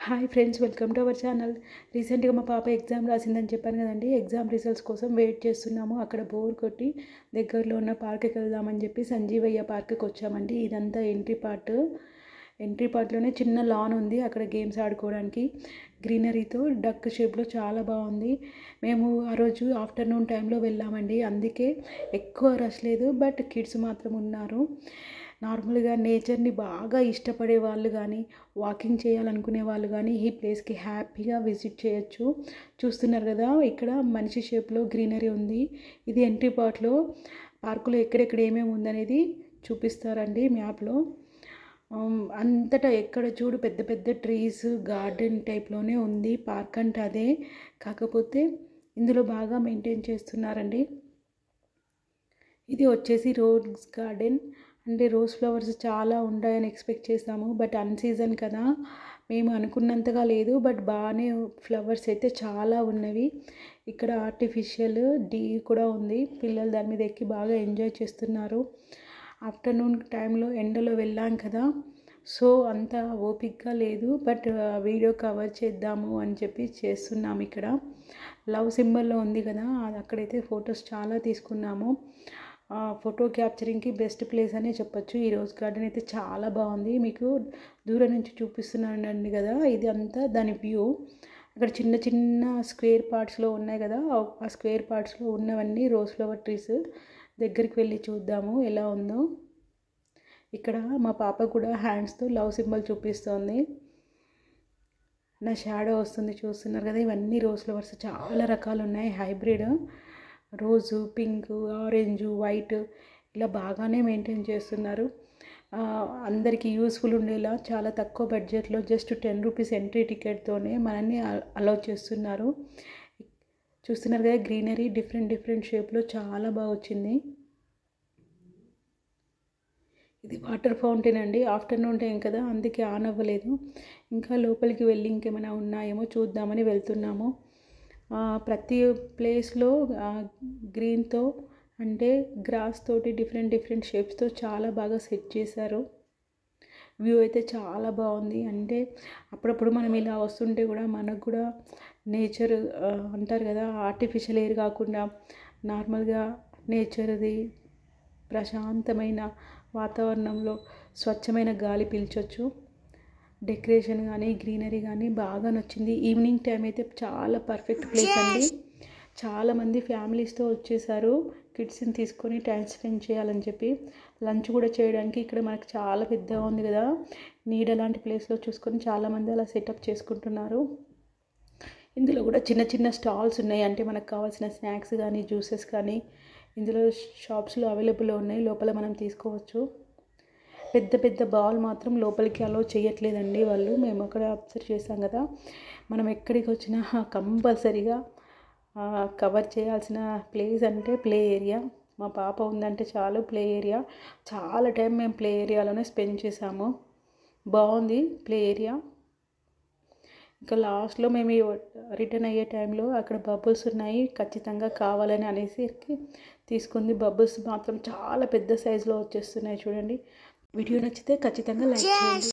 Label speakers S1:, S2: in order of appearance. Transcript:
S1: Hi friends, welcome to our channel. రీసెంట్గా మా పాప ఎగ్జామ్ రాసిందని చెప్పాను కదండి. ఎగ్జామ్ రిజల్ట్స్ కోసం వెయిట్ చేస్తున్నాము. అక్కడ బోర్ కొట్టి దగ్గరలో ఉన్న పార్క్కి వెళ్దామని చెప్పి సంజీవయ్య పార్క్కి వచ్చామండి. ఇదంతా ఎంట్రీ పార్ట్లోనే చిన్న లాన్ ఉంది. అక్కడ గేమ్స్ ఆడుకోవడానికి గ్రీనరీతో డక్ షేప్లో చాలా బాగుంది. మేము ఆ రోజు ఆఫ్టర్నూన్ టైంలో వెళ్ళామండి. అందుకే ఎక్కువ రష్ లేదు, బట్ కిడ్స్ మాత్రం ఉన్నారు. నార్మల్గా నేచర్ని బాగా ఇష్టపడే వాళ్ళు కానీ, వాకింగ్ చేయాలనుకునే వాళ్ళు కానీ ఈ ప్లేస్కి హ్యాపీగా విజిట్ చేయొచ్చు. చూస్తున్నారు కదా, ఇక్కడ మనిషి షేప్లో గ్రీనరీ ఉంది. ఇది ఎంట్రీ పార్కులో ఎక్కడెక్కడ ఏమేమి ఉందనేది చూపిస్తారండి మ్యాప్లో. అంతటా ఎక్కడ చూడు పెద్ద పెద్ద ట్రీస్, గార్డెన్ టైప్లోనే ఉంది పార్క్ అంటే అదే. కాకపోతే ఇందులో బాగా మెయింటైన్ చేస్తున్నారండి. ఇది వచ్చేసి రోజ్ గార్డెన్. అంటే రోజ్ ఫ్లవర్స్ చాలా ఉంటాయని ఎక్స్పెక్ట్ చేసాము, బట్ అన్సీజన్ కదా, మేము అనుకున్నంతగా లేదు. బట్ బాగానే ఫ్లవర్స్ అయితే చాలా ఉన్నవి. ఇక్కడ ఆర్టిఫిషియల్ కూడా ఉంది. పిల్లలు దాని మీద ఎక్కి బాగా ఎంజాయ్ చేస్తున్నారు. ఆఫ్టర్నూన్ టైంలో ఎండలో వెళ్ళాం కదా, సో అంత ఓపిక్గా లేదు. బట్ వీడియో కవర్ చేద్దాము అని చెప్పి చేస్తున్నాము. ఇక్కడ లవ్ సింబల్లో ఉంది కదా, అక్కడైతే ఫొటోస్ చాలా తీసుకున్నాము. ఫోటో క్యాప్చరింగ్కి బెస్ట్ ప్లేస్ అనే చెప్పొచ్చు. ఈ రోజ్ గార్డెన్ అయితే చాలా బాగుంది. మీకు దూరం నుంచి చూపిస్తున్నానండి కదా, ఇది అంతా దాని వ్యూ. అక్కడ చిన్న చిన్న స్క్వేర్ పార్ట్స్లో ఉన్నాయి కదా, ఆ స్క్వేర్ పార్ట్స్లో ఉన్నవన్నీ రోజ్ ఫ్లవర్ ట్రీస్. దగ్గరికి వెళ్ళి చూద్దాము ఎలా ఉందో. ఇక్కడ మా పాప కూడా హ్యాండ్స్తో లవ్ సింబల్ చూపిస్తోంది. నా షాడో వస్తుంది, చూస్తున్నారు కదా. ఇవన్నీ రోజ్ ఫ్లవర్స్ చాలా రకాలు ఉన్నాయి. హైబ్రిడ్ రోజు, పింక్, ఆరెంజ్, వైట్ ఇలా బాగానే మెయింటైన్ చేస్తున్నారు. అందరికీ యూస్ఫుల్ ఉండేలా చాలా తక్కువ బడ్జెట్లో జస్ట్ 10 రూపీస్ ఎంట్రీ టికెట్తోనే మనల్ని అలౌ చేస్తున్నారు. చూస్తున్నారు కదా, గ్రీనరీ డిఫరెంట్ షేప్లో చాలా బాగా వచ్చింది. ఇది వాటర్ ఫౌంటైన్ అండి. ఆఫ్టర్నూన్ టైం కదా, అందుకే ఆన్ అవ్వలేదు. ఇంకా లోపలికి వెళ్ళి ఇంకేమైనా ఉన్నాయేమో చూద్దామని వెళ్తున్నాము. ప్రతి ప్లేస్లో గ్రీన్తో అంటే గ్రాస్ తోటి డిఫరెంట్ షేప్స్తో చాలా బాగా సెట్ చేశారు. వ్యూ అయితే చాలా బాగుంది. అంటే అప్పుడప్పుడు మనం ఇలా వస్తుంటే కూడా మనకు కూడా నేచర్ అంటారు కదా, ఆర్టిఫిషియల్ ఎయిర్ కాకుండా నార్మల్గా నేచర్ది ప్రశాంతమైన వాతావరణంలో స్వచ్ఛమైన గాలి పీల్చొచ్చు. డెకరేషన్ కానీ గ్రీనరీ కానీ బాగా నచ్చింది. ఈవినింగ్ టైం అయితే చాలా పర్ఫెక్ట్ ప్లేస్ అండి. చాలామంది ఫ్యామిలీస్తో వచ్చేసారు కిడ్స్ని తీసుకొని టైం స్పెండ్ చేయాలని చెప్పి. లంచ్ కూడా చేయడానికి ఇక్కడ మనకు చాలా పెద్దగా ఉంది కదా, నీడ లాంటి ప్లేస్లో చూసుకొని చాలామంది అలా సెటప్ చేసుకుంటున్నారు. ఇందులో కూడా చిన్న చిన్న స్టాల్స్ ఉన్నాయి. అంటే మనకు కావాల్సిన స్నాక్స్ కానీ జ్యూసెస్ కానీ ఇందులో షాప్స్లో అవైలబుల్ ఉన్నాయి. లోపల మనం తీసుకోవచ్చు. పెద్ద బాల్ మాత్రం లోపలికి అలో చేయట్లేదండి వాళ్ళు. మేము అక్కడ అబ్జర్వ్ చేసాం కదా. మనం ఎక్కడికి వచ్చినా కంపల్సరీగా కవర్ చేయాల్సిన ప్లేస్ అంటే ప్లే ఏరియా. మా పాప ఉందంటే చాలు ప్లే ఏరియా. చాలా టైం మేము ప్లే ఏరియాలోనే స్పెండ్ చేసాము. బాగుంది ప్లే ఏరియా. ఇంకా లాస్ట్లో మేము రిటర్న్ అయ్యే టైంలో అక్కడ బబుల్స్ ఉన్నాయి, ఖచ్చితంగా కావాలని అనేసి తీసుకుంది. బబుల్స్ మాత్రం చాలా పెద్ద సైజులో వచ్చేస్తున్నాయి చూడండి. వీడియో నచ్చితే ఖచ్చితంగా లైక్ చేయండి.